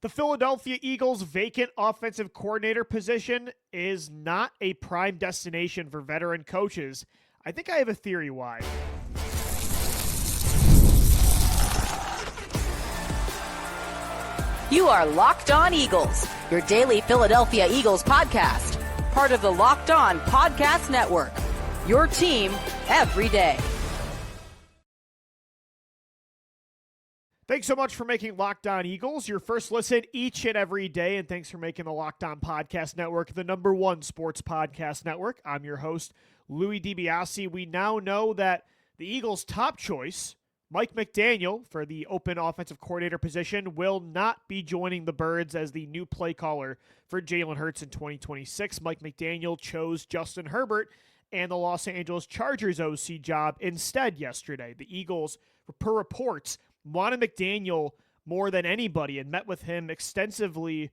The Philadelphia Eagles' vacant offensive coordinator position is not a prime destination for veteran coaches. I think I have a theory why. You are Locked On Eagles, your daily Philadelphia Eagles podcast. Part of the Locked On Podcast Network, your team every day. Thanks so much for making Locked On Eagles your first listen each and every day, and thanks for making the Locked On Podcast Network the number one sports podcast network. I'm your host, Louis DiBiase. We now know that the Eagles' top choice, Mike McDaniel, for the open offensive coordinator position, will not be joining the Birds as the new play caller for Jalen Hurts in 2026. Mike McDaniel chose Justin Herbert and the Los Angeles Chargers OC job instead yesterday. The Eagles, per reports, wanted McDaniel more than anybody and met with him extensively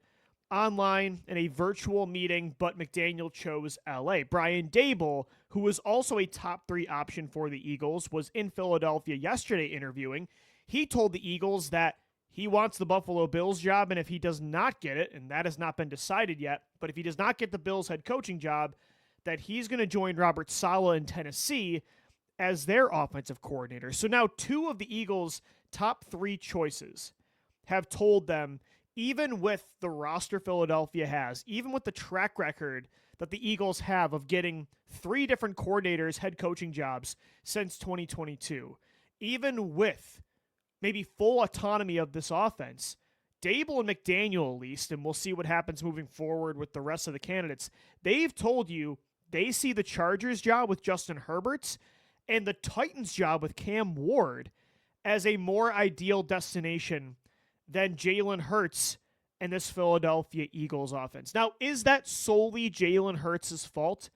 online in a virtual meeting, but McDaniel chose LA. Brian Daboll, who was also a top 3 option for the Eagles, was in Philadelphia yesterday interviewing. He told the Eagles that he wants the Buffalo Bills job, and if he does not get it, and that has not been decided yet, but if he does not get the Bills head coaching job, that he's going to join Robert Saleh in Tennessee as their offensive coordinator. So now 2 of the Eagles' top 3 choices have told them, even with the roster Philadelphia has, even with the track record that the Eagles have of getting 3 different coordinators head coaching jobs since 2022, even with maybe full autonomy of this offense, Daboll and McDaniel at least, and we'll see what happens moving forward with the rest of the candidates, they've told you they see the Chargers job with Justin Herbert and the Titans job with Cam Ward as a more ideal destination than Jalen Hurts and this Philadelphia Eagles offense. Now, is that solely Jalen Hurts' fault?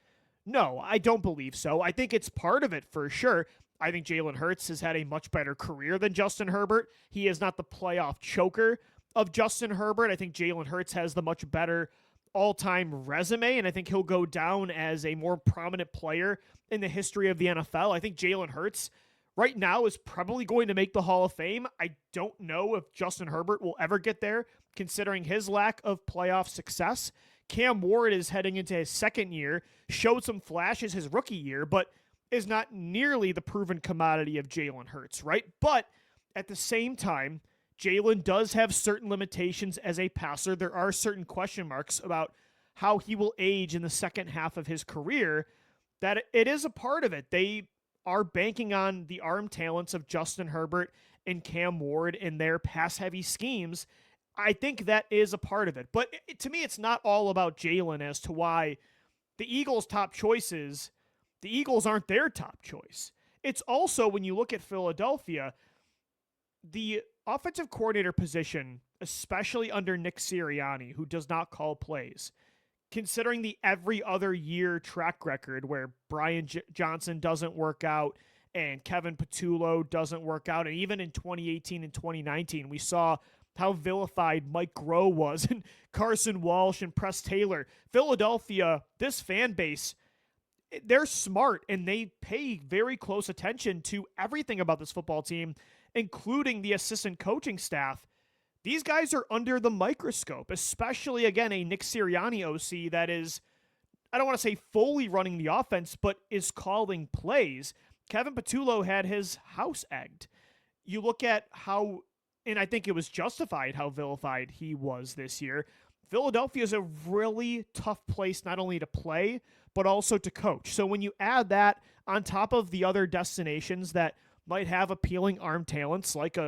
No, I don't believe so. I think it's part of it for sure. I think Jalen Hurts has had a much better career than Justin Herbert. He is not the playoff choker of Justin Herbert. I think Jalen Hurts has the much better all-time resume, and I think he'll go down as a more prominent player in the history of the NFL. I think Jalen Hurts right now is probably going to make the Hall of Fame. I don't know if Justin Herbert will ever get there, considering his lack of playoff success. Cam Ward is heading into his second year, showed some flashes his rookie year, but is not nearly the proven commodity of Jalen Hurts, right? But at the same time, Jalen does have certain limitations as a passer. There are certain question marks about how he will age in the second half of his career, that it is a part of it. They are banking on the arm talents of Justin Herbert and Cam Ward in their pass-heavy schemes. I think that is a part of it. But to me, it's not all about Jalen as to why the Eagles' top choices, the Eagles aren't their top choice. It's also, when you look at Philadelphia, the offensive coordinator position, especially under Nick Sirianni, who does not call plays, considering the every other year track record where Brian Johnson doesn't work out and Kevin Patullo doesn't work out, and even in 2018 and 2019, we saw how vilified Mike Groh was and Carson Walsh and Press Taylor. Philadelphia, this fan base, they're smart and they pay very close attention to everything about this football team, including the assistant coaching staff. These guys are under the microscope, especially, again, a Nick Sirianni OC that is, I don't want to say fully running the offense, but is calling plays. Kevin Patullo had his house egged. You look at how, and I think it was justified how vilified he was this year. Philadelphia is a really tough place not only to play, but also to coach. So when you add that on top of the other destinations that might have appealing arm talents, like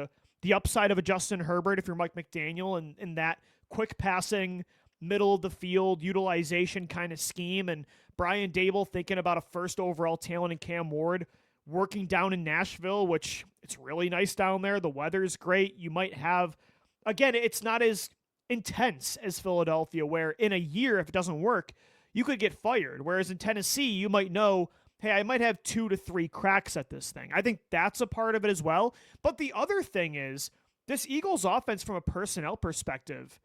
the upside of a Justin Herbert if you're Mike McDaniel, and that quick passing, middle of the field utilization kind of scheme, and Brian Daboll thinking about a first overall talent in Cam Ward, working down in Nashville, which it's really nice down there. The weather's great. You might have, again, it's not as intense as Philadelphia, where in a year, if it doesn't work, you could get fired. Whereas in Tennessee, you might know, hey, I might have 2 to 3 cracks at this thing. I think that's a part of it as well. But the other thing is, this Eagles offense from a personnel perspective,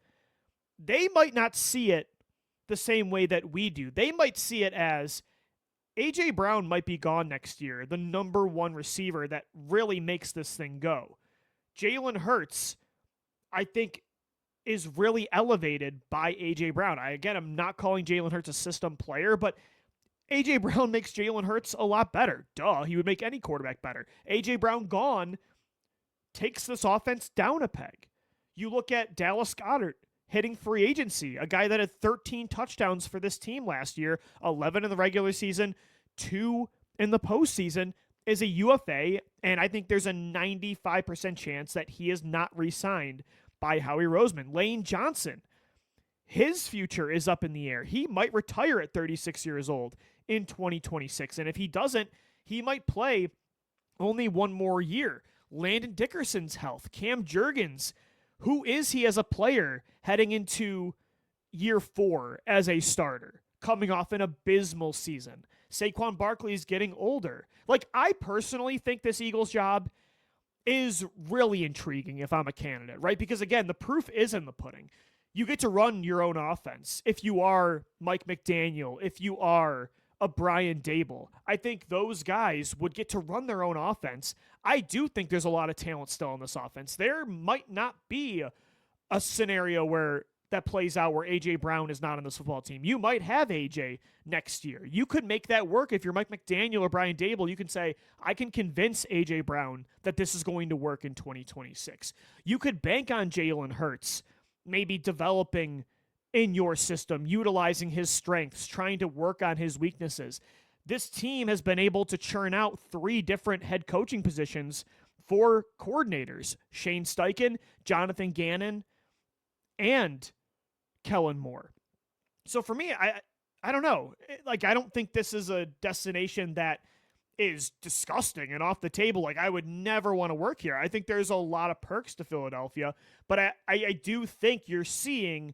they might not see it the same way that we do. They might see it as A.J. Brown might be gone next year, the number 1 receiver that really makes this thing go. Jalen Hurts, I think, is really elevated by A.J. Brown. I'm not calling Jalen Hurts a system player, but A.J. Brown makes Jalen Hurts a lot better. Duh, he would make any quarterback better. A.J. Brown gone takes this offense down a peg. You look at Dallas Goedert hitting free agency, a guy that had 13 touchdowns for this team last year, 11 in the regular season, 2 in the postseason, is a UFA, and I think there's a 95% chance that he is not re-signed by Howie Roseman. Lane Johnson, his future is up in the air. He might retire at 36 years old in 2026, and if he doesn't, he might play only one more year. Landon Dickerson's health, Cam Jurgens, who is he as a player heading into year 4 as a starter, coming off an abysmal season? Saquon Barkley is getting older. Like, I personally think this Eagles job is really intriguing if I'm a candidate, right? Because, again, the proof is in the pudding. You get to run your own offense if you are Mike McDaniel, if you are a Brian Daboll. I think those guys would get to run their own offense. I do think there's a lot of talent still in this offense. There might not be a scenario where that plays out where A.J. Brown is not on this football team. You might have A.J. next year. You could make that work if you're Mike McDaniel or Brian Daboll. You can say, I can convince A.J. Brown that this is going to work in 2026. You could bank on Jalen Hurts, maybe developing in your system, utilizing his strengths, trying to work on his weaknesses. This team has been able to churn out 3 different head coaching positions for coordinators: Shane Steichen, Jonathan Gannon, and Kellen Moore. So for me, I don't know. Like, I don't think this is a destination that is disgusting and off the table. Like, I would never want to work here. I think there's a lot of perks to Philadelphia, but I do think you're seeing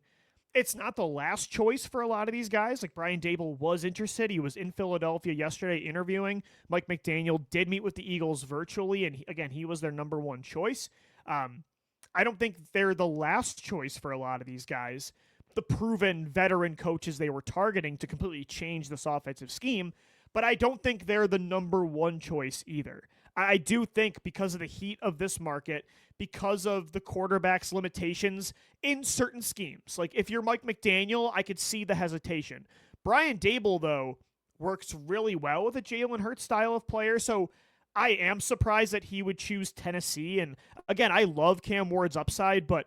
it's not the last choice for a lot of these guys. Like, Brian Daboll was interested. He was in Philadelphia yesterday interviewing. Mike McDaniel did meet with the Eagles virtually, and again, he was their number 1 choice. I don't think they're the last choice for a lot of these guys, the proven veteran coaches they were targeting to completely change this offensive scheme, but I don't think they're the number 1 choice either. I do think because of the heat of this market, because of the quarterback's limitations in certain schemes, like if you're Mike McDaniel, I could see the hesitation. Brian Daboll, though, works really well with a Jalen Hurts style of player, so I am surprised that he would choose Tennessee. And again, I love Cam Ward's upside, but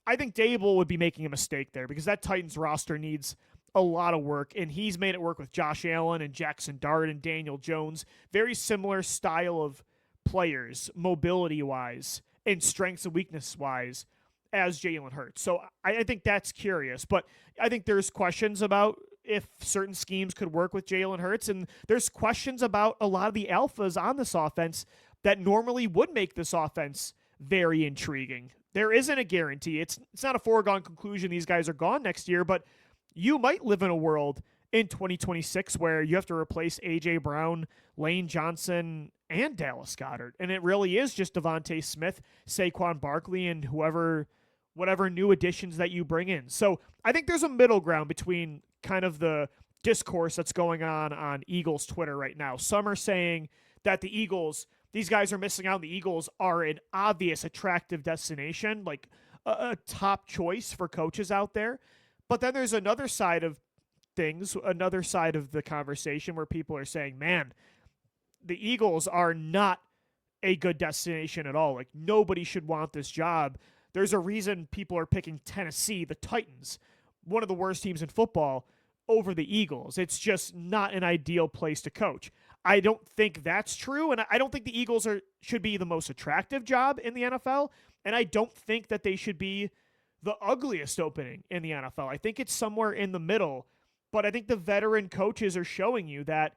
I think Daboll would be making a mistake there because that Titans roster needs a lot of work, and he's made it work with Josh Allen and Jackson Dart and Daniel Jones. Very similar style of players, mobility-wise and strengths and weakness-wise, as Jalen Hurts. So I think that's curious, but I think there's questions about if certain schemes could work with Jalen Hurts, and there's questions about a lot of the alphas on this offense that normally would make this offense very intriguing. There isn't a guarantee. It's not a foregone conclusion these guys are gone next year, but you might live in a world in 2026 where you have to replace A.J. Brown, Lane Johnson, and Dallas Goedert, and it really is just Devontae Smith, Saquon Barkley, and whatever new additions that you bring in. So I think there's a middle ground between kind of the discourse that's going on Eagles Twitter right now. Some are saying that the Eagles, these guys are missing out. The Eagles are an obvious attractive destination, like a top choice for coaches out there. But then there's another side of things, another side of the conversation where people are saying, man, the Eagles are not a good destination at all. Like, nobody should want this job. There's a reason people are picking Tennessee, the Titans, one of the worst teams in football, over the Eagles. It's just not an ideal place to coach. I don't think that's true, and I don't think the Eagles should be the most attractive job in the NFL, and I don't think that they should be the ugliest opening in the NFL. I think it's somewhere in the middle, but I think the veteran coaches are showing you that,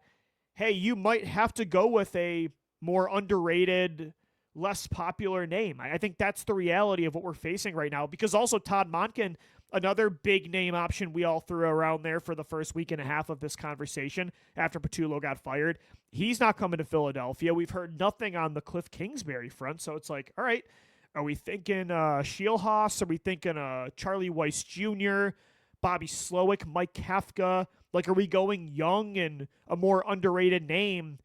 hey, you might have to go with a more underrated, less popular name. I think that's the reality of what we're facing right now, because also Todd Monken, another big name option we all threw around there for the first week and a half of this conversation after Patullo got fired. He's not coming to Philadelphia. We've heard nothing on the Cliff Kingsbury front, so it's like, all right, are we thinking Shielhaas? Are we thinking Charlie Weiss Jr., Bobby Slowick, Mike Kafka? Like, are we going young and a more underrated name?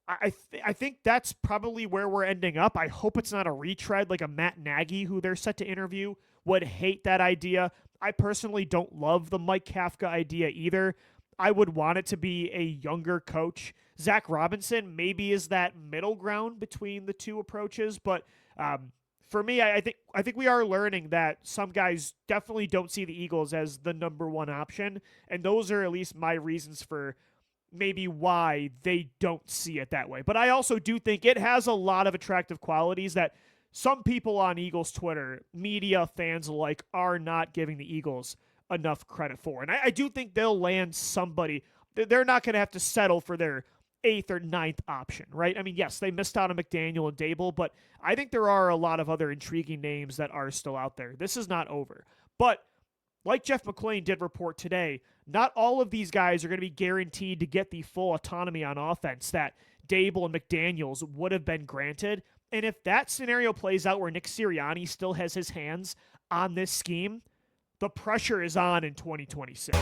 I think that's probably where we're ending up. I hope it's not a retread like a Matt Nagy, who they're set to interview would hate that idea. I personally don't love the Mike Kafka idea either. I would want it to be a younger coach. Zach Robinson maybe is that middle ground between the two approaches, but for me, I think we are learning that some guys definitely don't see the Eagles as the number one option, and those are at least my reasons for maybe why they don't see it that way. But I also do think it has a lot of attractive qualities that some people on Eagles Twitter, media, fans alike, are not giving the Eagles enough credit for. And I do think they'll land somebody. They're not going to have to settle for their 8th or 9th option, right? I mean, yes, they missed out on McDaniel and Daboll, but I think there are a lot of other intriguing names that are still out there. This is not over. But like Jeff McClain did report today, not all of these guys are going to be guaranteed to get the full autonomy on offense that Daboll and McDaniels would have been granted. And if that scenario plays out where Nick Sirianni still has his hands on this scheme, the pressure is on in 2026.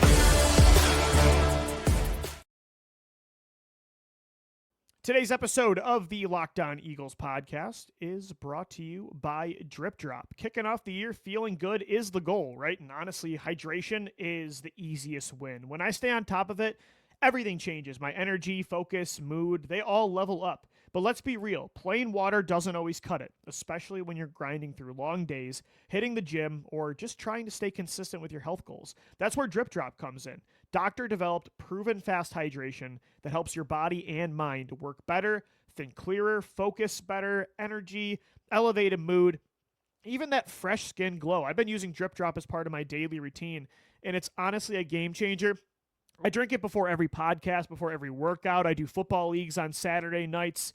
Today's episode of the Locked On Eagles podcast is brought to you by DripDrop. Kicking off the year feeling good is the goal, right? And honestly, hydration is the easiest win. When I stay on top of it, everything changes. My energy, focus, mood, they all level up. But let's be real, plain water doesn't always cut it, especially when you're grinding through long days, hitting the gym, or just trying to stay consistent with your health goals. That's where DripDrop comes in. Doctor-developed, proven fast hydration that helps your body and mind work better, think clearer, focus better, energy, elevated mood, even that fresh skin glow. I've been using DripDrop as part of my daily routine, and it's honestly a game changer. I drink it before every podcast, before every workout. I do football leagues on Saturday nights.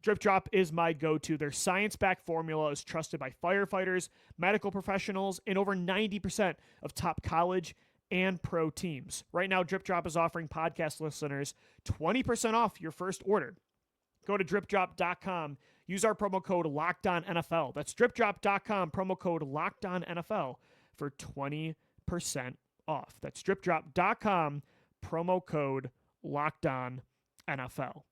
DripDrop is my go-to. Their science-backed formula is trusted by firefighters, medical professionals, and over 90% of top college and pro teams. Right now, DripDrop is offering podcast listeners 20% off your first order. Go to DripDrop.com. Use our promo code LOCKEDONNFL. That's DripDrop.com, promo code LOCKEDONNFL for 20% off. That's DripDrop.com, promo code LOCKEDONNFL.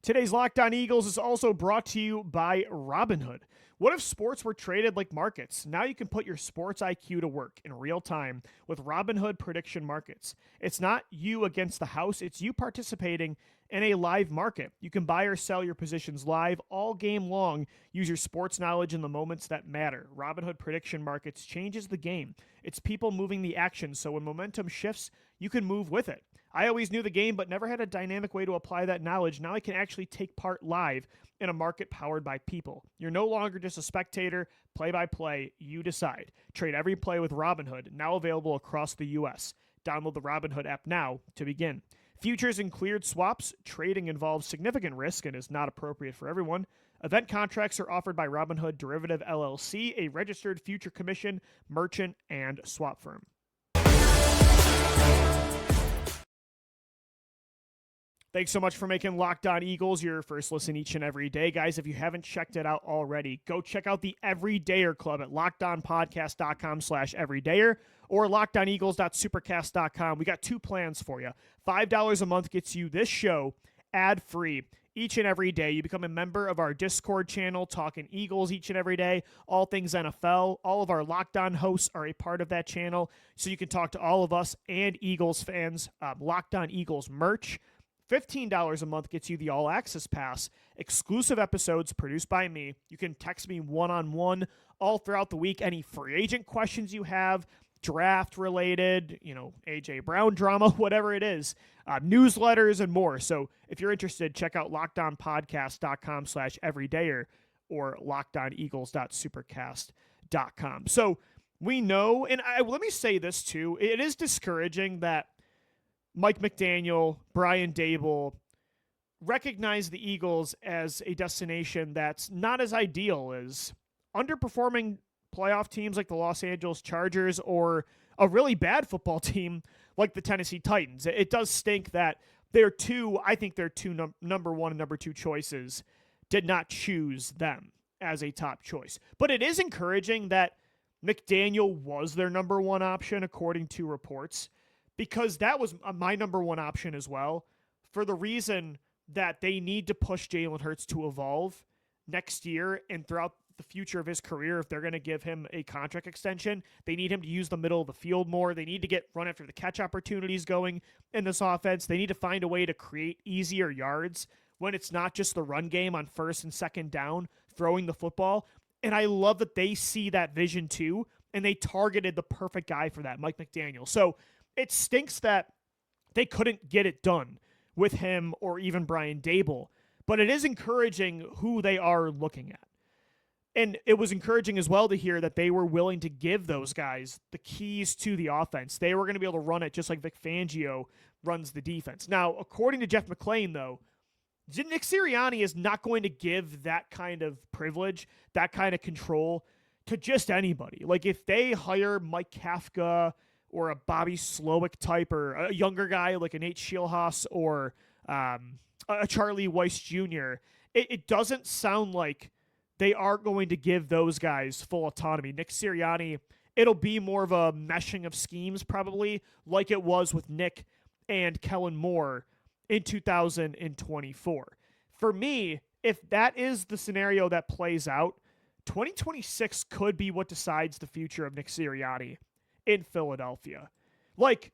Today's Locked On Eagles is also brought to you by Robinhood. What if sports were traded like markets? Now you can put your sports IQ to work in real time with Robinhood prediction markets. It's not you against the house, it's you participating in a live market. You can buy or sell your positions live all game long. Use your sports knowledge in the moments that matter. Robinhood prediction markets changes the game. It's people moving the action, so when momentum shifts, you can move with it. I always knew the game, but never had a dynamic way to apply that knowledge. Now I can actually take part live in a market powered by people. You're no longer just a spectator, play-by-play, you decide. Trade every play with Robinhood, now available across the U.S. Download the Robinhood app now to begin. Futures and cleared swaps, trading involves significant risk and is not appropriate for everyone. Event contracts are offered by Robinhood Derivative LLC, a registered future commission, merchant, and swap firm. Thanks so much for making Locked On Eagles your first listen each and every day. Guys, if you haven't checked it out already, go check out the Everydayer Club at LockedOnPodcast.com/Everydayer or LockedOnEagles.Supercast.com. We got two plans for you. $5 a month gets you this show ad-free each and every day. You become a member of our Discord channel, talking Eagles each and every day, all things NFL. All of our Locked On hosts are a part of that channel, so you can talk to all of us and Eagles fans. Locked On Eagles merch. $15 a month gets you the All Access Pass, exclusive episodes produced by me. You can text me one-on-one all throughout the week. Any free agent questions you have, draft related, A.J. Brown drama, whatever it is, newsletters and more. So if you're interested, check out LockedOnPodcast.com/Everydayer or LockedOnEagles.Supercast.com. So we know, and let me say this too, it is discouraging that Mike McDaniel, Brian Daboll recognize the Eagles as a destination that's not as ideal as underperforming playoff teams like the Los Angeles Chargers or a really bad football team like the Tennessee Titans. It does stink that their two number one and number two choices did not choose them as a top choice. But it is encouraging that McDaniel was their number one option according to reports, because that was my number one option as well, for the reason that they need to push Jalen Hurts to evolve next year and throughout the future of his career, if they're going to give him a contract extension, they need him to use the middle of the field more. They need to get run after the catch opportunities going in this offense. They need to find a way to create easier yards when it's not just the run game on first and second down, throwing the football. And I love that they see that vision too, and they targeted the perfect guy for that, Mike McDaniel. So it stinks that they couldn't get it done with him or even Brian Daboll, but it is encouraging who they are looking at. And it was encouraging as well to hear that they were willing to give those guys the keys to the offense. They were going to be able to run it just like Vic Fangio runs the defense. Now, according to Jeff McClain, though, Nick Sirianni is not going to give that kind of privilege, that kind of control to just anybody. Like if they hire Mike Kafka or a Bobby Slowick type or a younger guy like a Nate Schilhaas or a Charlie Weiss Jr., it doesn't sound like they are going to give those guys full autonomy. Nick Sirianni, it'll be more of a meshing of schemes probably like it was with Nick and Kellen Moore in 2024. For me, if that is the scenario that plays out, 2026 could be what decides the future of Nick Sirianni in Philadelphia. Like,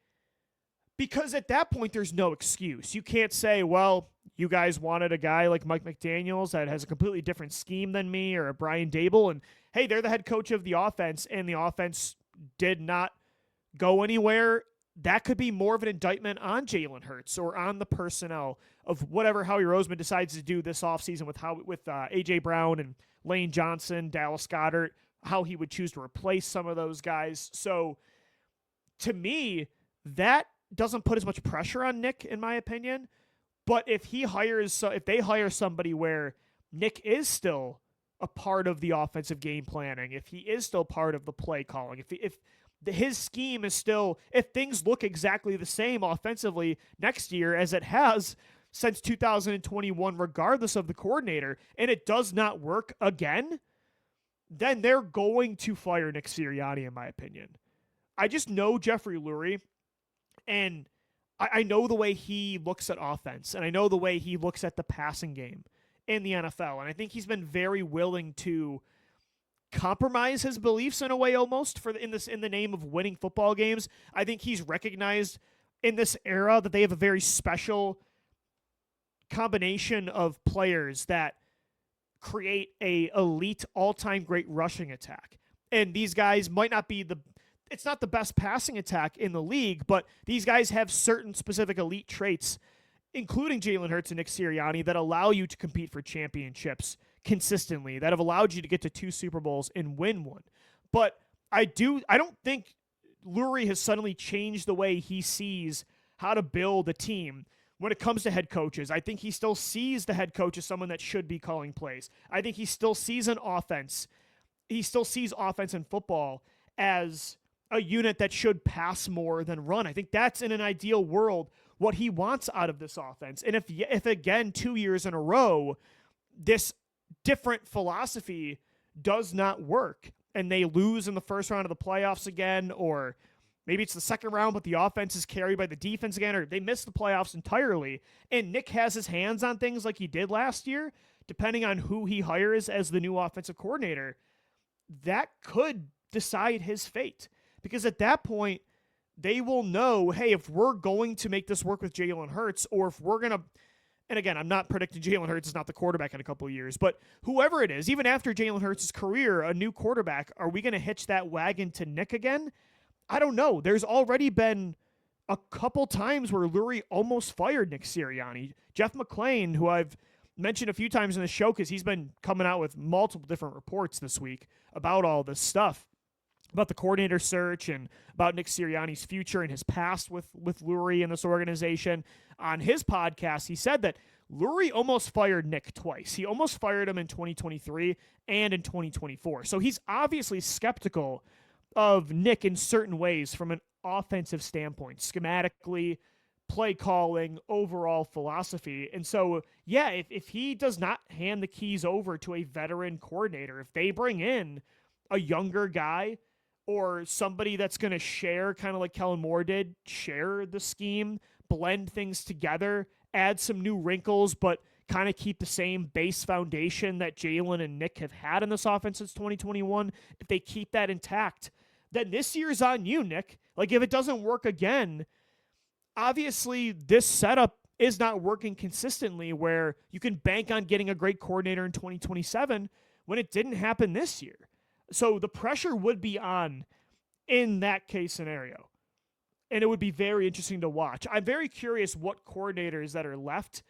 because at that point, there's no excuse. You can't say, well, you guys wanted a guy like Mike McDaniels that has a completely different scheme than me or a Brian Daboll, and hey, they're the head coach of the offense, and the offense did not go anywhere. That could be more of an indictment on Jalen Hurts or on the personnel of whatever Howie Roseman decides to do this offseason with A.J. Brown and Lane Johnson, Dallas Goedert, how he would choose to replace some of those guys. So to me, that doesn't put as much pressure on Nick, in my opinion. But if they hire somebody where Nick is still a part of the offensive game planning, if he is still part of the play calling, if his scheme is still, if things look exactly the same offensively next year as it has since 2021, regardless of the coordinator, and it does not work again, then they're going to fire Nick Sirianni, in my opinion. I just know Jeffery Lurie, and I know the way he looks at offense, and I know the way he looks at the passing game in the NFL, and I think he's been very willing to compromise his beliefs in a way almost in the name of winning football games. I think he's recognized in this era that they have a very special combination of players that create a elite all-time great rushing attack. And these guys might not be it's not the best passing attack in the league, but these guys have certain specific elite traits, including Jalen Hurts and Nick Sirianni, that allow you to compete for championships consistently, that have allowed you to get to 2 Super Bowls and win one. But I don't think Lurie has suddenly changed the way he sees how to build a team when it comes to head coaches. I think he still sees the head coach as someone that should be calling plays. I think he still sees an offense. He still sees offense and football as a unit that should pass more than run. I think that's, in an ideal world, what he wants out of this offense. And if again, 2 years in a row, this different philosophy does not work and they lose in the first round of the playoffs again, or maybe it's the second round, but the offense is carried by the defense again, or they miss the playoffs entirely, and Nick has his hands on things like he did last year, depending on who he hires as the new offensive coordinator, that could decide his fate. Because at that point, they will know, hey, if we're going to make this work with Jalen Hurts, or if we're going to, and again, I'm not predicting Jalen Hurts is not the quarterback in a couple of years, but whoever it is, even after Jalen Hurts' career, a new quarterback, are we going to hitch that wagon to Nick again? I don't know. There's already been a couple times where Lurie almost fired Nick Sirianni. Jeff McClain, who I've mentioned a few times in the show because he's been coming out with multiple different reports this week about all this stuff, about the coordinator search and about Nick Sirianni's future and his past with Lurie and this organization. On his podcast, he said that Lurie almost fired Nick twice. He almost fired him in 2023 and in 2024. So he's obviously skeptical of Nick in certain ways from an offensive standpoint, schematically, play calling, overall philosophy. And so, yeah, if he does not hand the keys over to a veteran coordinator, if they bring in a younger guy or somebody that's going to share, kind of like Kellen Moore did, share the scheme, blend things together, add some new wrinkles, but kind of keep the same base foundation that Jalen and Nick have had in this offense since 2021, if they keep that intact, then this year's on you, Nick. Like, if it doesn't work again, obviously this setup is not working consistently where you can bank on getting a great coordinator in 2027 when it didn't happen this year. So the pressure would be on in that case scenario. And it would be very interesting to watch. I'm very curious what coordinators that are left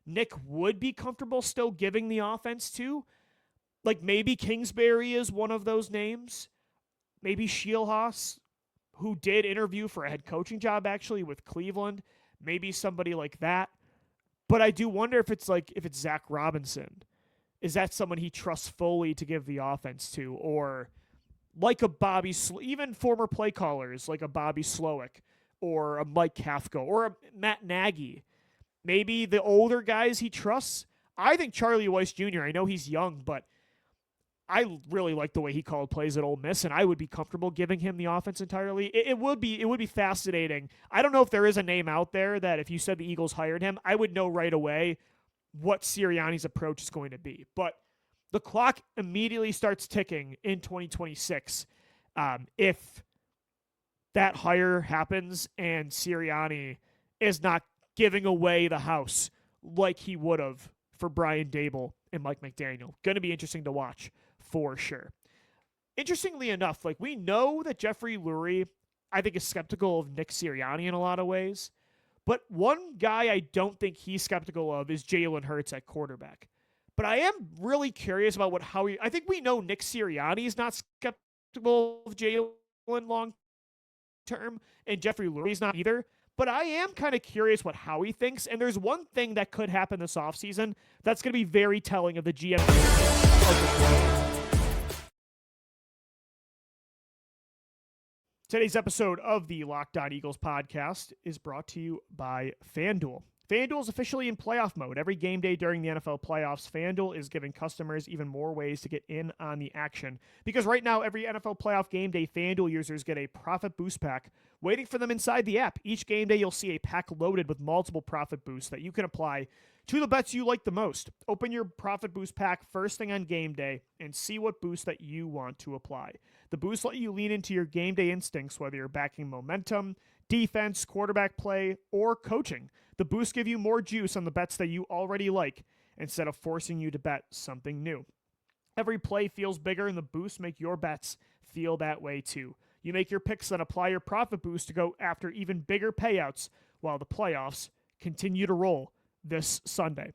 Nick would be comfortable still giving the offense to. Like, maybe Kingsbury is one of those names. Maybe Shielhaas, who did interview for a head coaching job actually with Cleveland. Maybe somebody like that. But I do wonder if it's Zach Robinson. Is that someone he trusts fully to give the offense to? Or like a Bobby, even former play callers like a Bobby Slowick or a Mike Kafka or a Matt Nagy. Maybe the older guys he trusts. I think Charlie Weiss Jr., I know he's young, but I really like the way he called plays at Ole Miss, and I would be comfortable giving him the offense entirely. It would be fascinating. I don't know if there is a name out there that if you said the Eagles hired him, I would know right away what Sirianni's approach is going to be. But the clock immediately starts ticking in 2026 if that hire happens and Sirianni is not giving away the house like he would have for Brian Daboll and Mike McDaniel. Going to be interesting to watch for sure. Interestingly enough, like, we know that Jeffery Lurie, I think, is skeptical of Nick Sirianni in a lot of ways. But one guy I don't think he's skeptical of is Jalen Hurts at quarterback. But I am really curious about I think we know Nick Sirianni is not skeptical of Jalen long term, and Jeffery Lurie's not either. But I am kind of curious what Howie thinks, and there's one thing that could happen this offseason that's going to be very telling of the GM. Today's episode of the Locked On Eagles podcast is brought to you by FanDuel. FanDuel is officially in playoff mode. Every game day during the NFL playoffs, FanDuel is giving customers even more ways to get in on the action. Because right now, every NFL playoff game day, FanDuel users get a profit boost pack waiting for them inside the app. Each game day, you'll see a pack loaded with multiple profit boosts that you can apply to the bets you like the most. Open your profit boost pack first thing on game day and see what boost that you want to apply. The boosts let you lean into your game day instincts, whether you're backing momentum, defense, quarterback play, or coaching. The boosts give you more juice on the bets that you already like instead of forcing you to bet something new. Every play feels bigger, and the boosts make your bets feel that way too. You make your picks and apply your profit boost to go after even bigger payouts while the playoffs continue to roll this Sunday.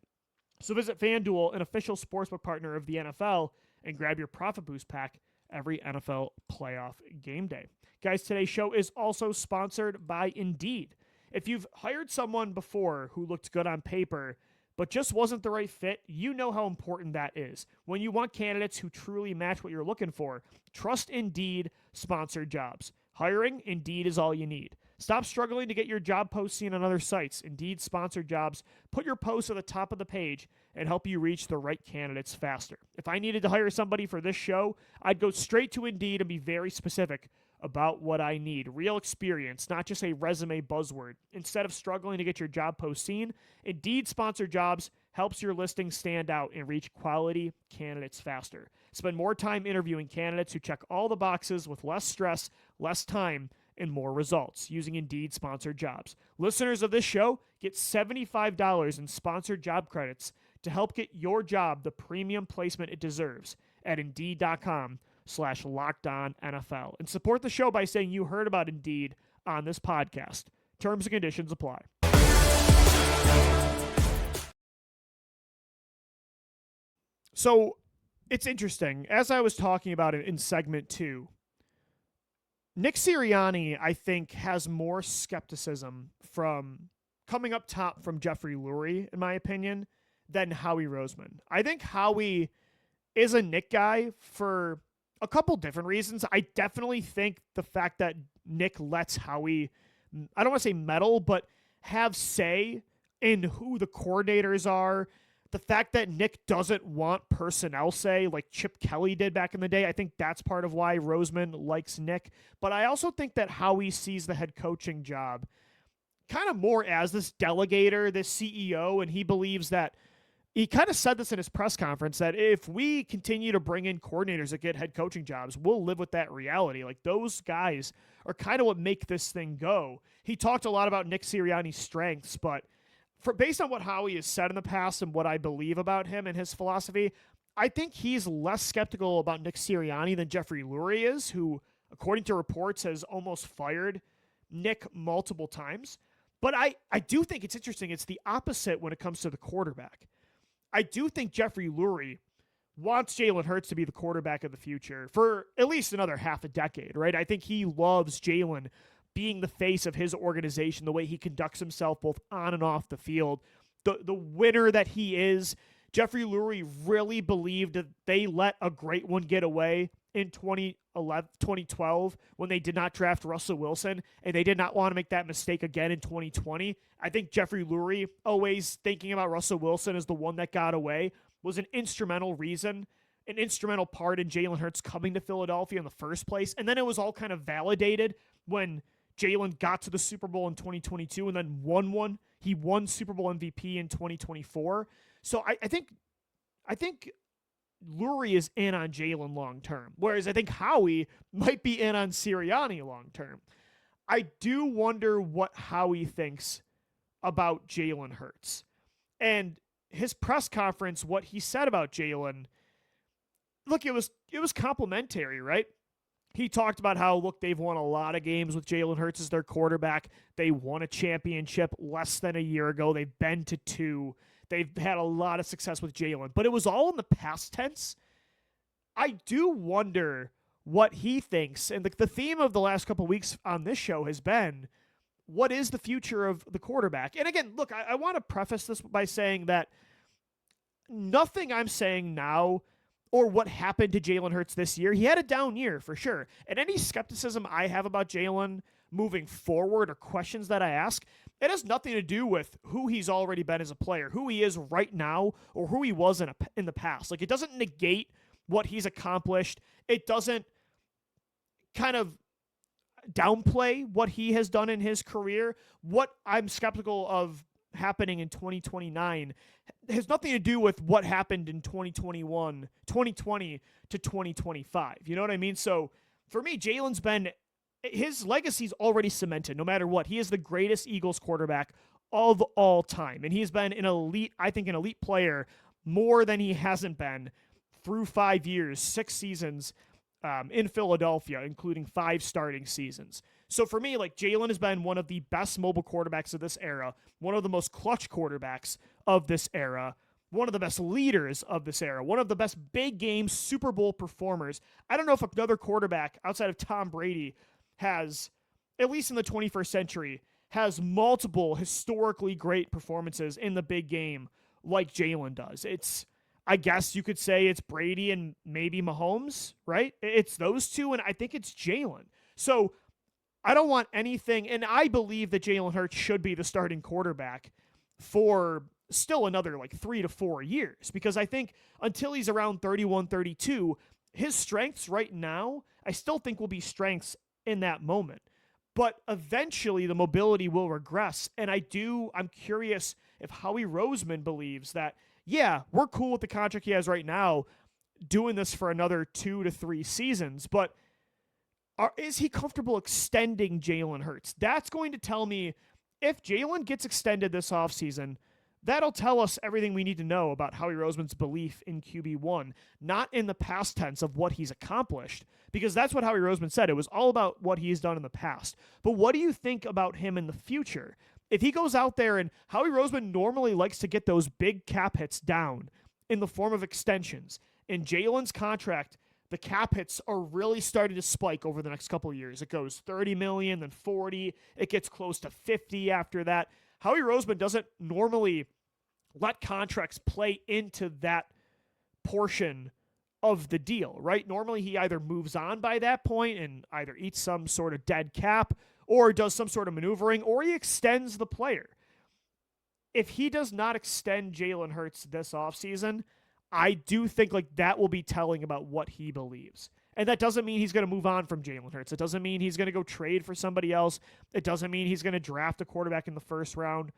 So visit FanDuel, an official sportsbook partner of the NFL, and grab your profit boost pack every NFL playoff game day. Guys, today's show is also sponsored by Indeed. If you've hired someone before who looked good on paper, but just wasn't the right fit, you know how important that is. When you want candidates who truly match what you're looking for, trust Indeed sponsored jobs. Hiring, Indeed is all you need. Stop struggling to get your job posts seen on other sites. Indeed sponsored jobs put your posts at the top of the page and help you reach the right candidates faster. If I needed to hire somebody for this show, I'd go straight to Indeed and be very specific about what I need. Real experience, not just a resume buzzword. Instead of struggling to get your job post seen, Indeed sponsored jobs helps your listing stand out and reach quality candidates faster. Spend more time interviewing candidates who check all the boxes with less stress, less time, and more results using Indeed sponsored jobs. Listeners of this show get $75 in sponsored job credits to help get your job the premium placement it deserves at Indeed.com/LockedOnNFL. And support the show by saying you heard about Indeed on this podcast. Terms and conditions apply. So it's interesting. As I was talking about it in segment 2, Nick Sirianni, I think, has more skepticism from coming up top from Jeffery Lurie, in my opinion, than Howie Roseman. I think Howie is a Nick guy for a couple different reasons. I definitely think the fact that Nick lets Howie, I don't want to say meddle, but have say in who the coordinators are. The fact that Nick doesn't want personnel say like Chip Kelly did back in the day, I think that's part of why Roseman likes Nick. But I also think that Howie sees the head coaching job kind of more as this delegator, this CEO, and he believes that he kind of said this in his press conference that if we continue to bring in coordinators that get head coaching jobs, we'll live with that reality. Like, those guys are kind of what make this thing go. He talked a lot about Nick Sirianni's strengths, but based on what Howie has said in the past and what I believe about him and his philosophy, I think he's less skeptical about Nick Sirianni than Jeffery Lurie is, who, according to reports, has almost fired Nick multiple times. But I do think it's interesting. It's the opposite when it comes to the quarterback. I do think Jeffery Lurie wants Jalen Hurts to be the quarterback of the future for at least another half a decade, right? I think he loves Jalen being the face of his organization, the way he conducts himself both on and off the field, the winner that he is. Jeffery Lurie really believed that they let a great one get away in 2012 when they did not draft Russell Wilson, and they did not want to make that mistake again in 2020. I think Jeffery Lurie, always thinking about Russell Wilson as the one that got away, was an instrumental part in Jalen Hurts coming to Philadelphia in the first place. And then it was all kind of validated when Jalen got to the Super Bowl in 2022 and then won one. He won Super Bowl MVP in 2024. So I think Lurie is in on Jalen long term, whereas I think Howie might be in on Sirianni long term. I do wonder what Howie thinks about Jalen Hurts. And his press conference, what he said about Jalen, look, it was complimentary, right? He talked about how, look, they've won a lot of games with Jalen Hurts as their quarterback. They won a championship less than a year ago. They've been to 2. They've had a lot of success with Jalen, but it was all in the past tense. I do wonder what he thinks, and the theme of the last couple of weeks on this show has been, what is the future of the quarterback? And again, look, I want to preface this by saying that nothing I'm saying now or what happened to Jalen Hurts this year, he had a down year for sure. And any skepticism I have about Jalen moving forward or questions that I ask, it has nothing to do with who he's already been as a player, who he is right now, or who he was in the past. Like, it doesn't negate what he's accomplished. It doesn't kind of downplay what he has done in his career. What I'm skeptical of happening in 2029 has nothing to do with what happened in 2020 to 2025. You know what I mean? So for me, his legacy's already cemented no matter what. He is the greatest Eagles quarterback of all time. And he's been an elite player more than he hasn't been through 5 years, 6 seasons in Philadelphia, including 5 starting seasons. So for me, like, Jalen has been one of the best mobile quarterbacks of this era, one of the most clutch quarterbacks of this era, one of the best leaders of this era, one of the best big game Super Bowl performers. I don't know if another quarterback outside of Tom Brady has, at least in the 21st century, has multiple historically great performances in the big game like Jalen does. I guess you could say it's Brady and maybe Mahomes, right? It's those two, and I think it's Jalen. So I don't want anything, and I believe that Jalen Hurts should be the starting quarterback for still another 3 to 4 years, because I think until he's around 31, 32, his strengths right now, I still think will be strengths in that moment. But eventually the mobility will regress, and I'm curious if Howie Roseman believes that, yeah, we're cool with the contract he has right now, doing this for another 2 to 3 seasons, but is he comfortable extending Jalen Hurts? That's going to tell me if Jalen gets extended this offseason, that'll tell us everything we need to know about Howie Roseman's belief in QB1, not in the past tense of what he's accomplished, because that's what Howie Roseman said. It was all about what he's done in the past. But what do you think about him in the future? If he goes out there, and Howie Roseman normally likes to get those big cap hits down in the form of extensions, in Jalen's contract, the cap hits are really starting to spike over the next couple of years. It goes 30 million, then 40. It gets close to 50 after that. Howie Roseman doesn't normally let contracts play into that portion of the deal, right? Normally he either moves on by that point and either eats some sort of dead cap or does some sort of maneuvering, or he extends the player. If he does not extend Jalen Hurts this offseason, I do think that will be telling about what he believes. And that doesn't mean he's going to move on from Jalen Hurts. It doesn't mean he's going to go trade for somebody else. It doesn't mean he's going to draft a quarterback in the first round.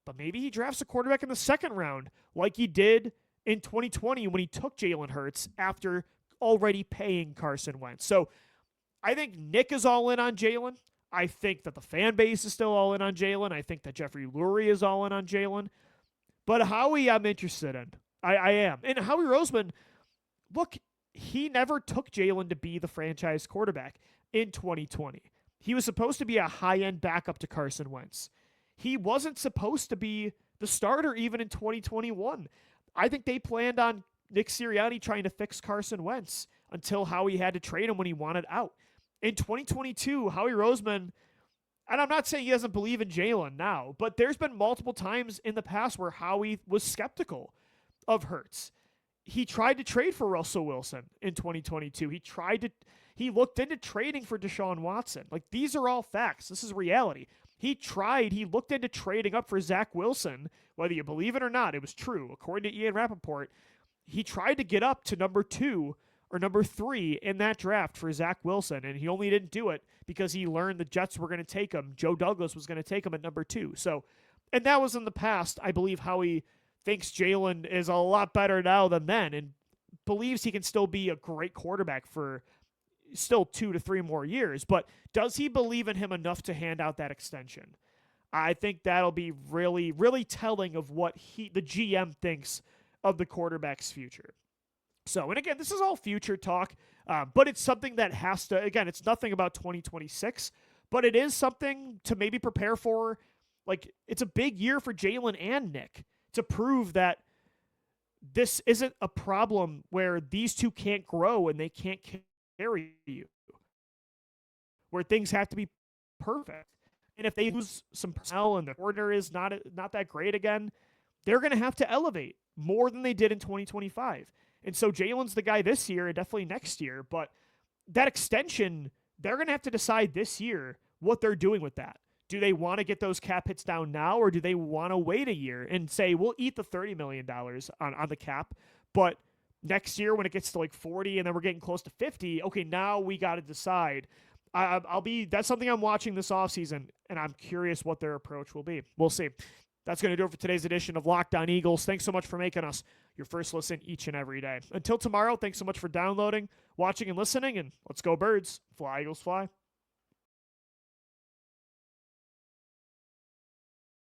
But maybe he drafts a quarterback in the second round like he did in 2020 when he took Jalen Hurts after already paying Carson Wentz. So I think Nick is all in on Jalen. I think that the fan base is still all in on Jalen. I think that Jeffery Lurie is all in on Jalen. But Howie, I'm interested in. I am. And Howie Roseman, look, he never took Jalen to be the franchise quarterback in 2020. He was supposed to be a high-end backup to Carson Wentz. He wasn't supposed to be the starter even in 2021. I think they planned on Nick Sirianni trying to fix Carson Wentz until Howie had to trade him when he wanted out. In 2022, Howie Roseman, and I'm not saying he doesn't believe in Jalen now, but there's been multiple times in the past where Howie was skeptical of Hurts. He tried to trade for Russell Wilson in 2022. He looked into trading for Deshaun Watson. Like, these are all facts. This is reality. He looked into trading up for Zach Wilson. Whether you believe it or not, it was true. According to Ian Rappaport, he tried to get up to number 2 or number 3 in that draft for Zach Wilson, and he only didn't do it because he learned the Jets were going to take him. Joe Douglas was going to take him at number 2. So, and that was in the past. I believe Howie thinks Jalen is a lot better now than then and believes he can still be a great quarterback for still 2 to 3 more years. But does he believe in him enough to hand out that extension? I think that'll be really, really telling of what the GM thinks of the quarterback's future. So, and again, this is all future talk, but it's something that has to, again, it's nothing about 2026, but it is something to maybe prepare for. Like, it's a big year for Jalen and Nick to prove that this isn't a problem where these two can't grow and they can't carry you, where things have to be perfect. And if they lose some personnel and the order is not that great again, they're going to have to elevate more than they did in 2025. And so Jalen's the guy this year and definitely next year. But that extension, they're going to have to decide this year what they're doing with that. Do they want to get those cap hits down now, or do they want to wait a year and say, we'll eat the $30 million on the cap, but next year when it gets to like 40 and then we're getting close to 50, okay, now we got to decide. That's something I'm watching this offseason, and I'm curious what their approach will be. We'll see. That's going to do it for today's edition of Locked On Eagles. Thanks so much for making us your first listen each and every day. Until tomorrow, thanks so much for downloading, watching, and listening, and let's go Birds. Fly, Eagles, fly.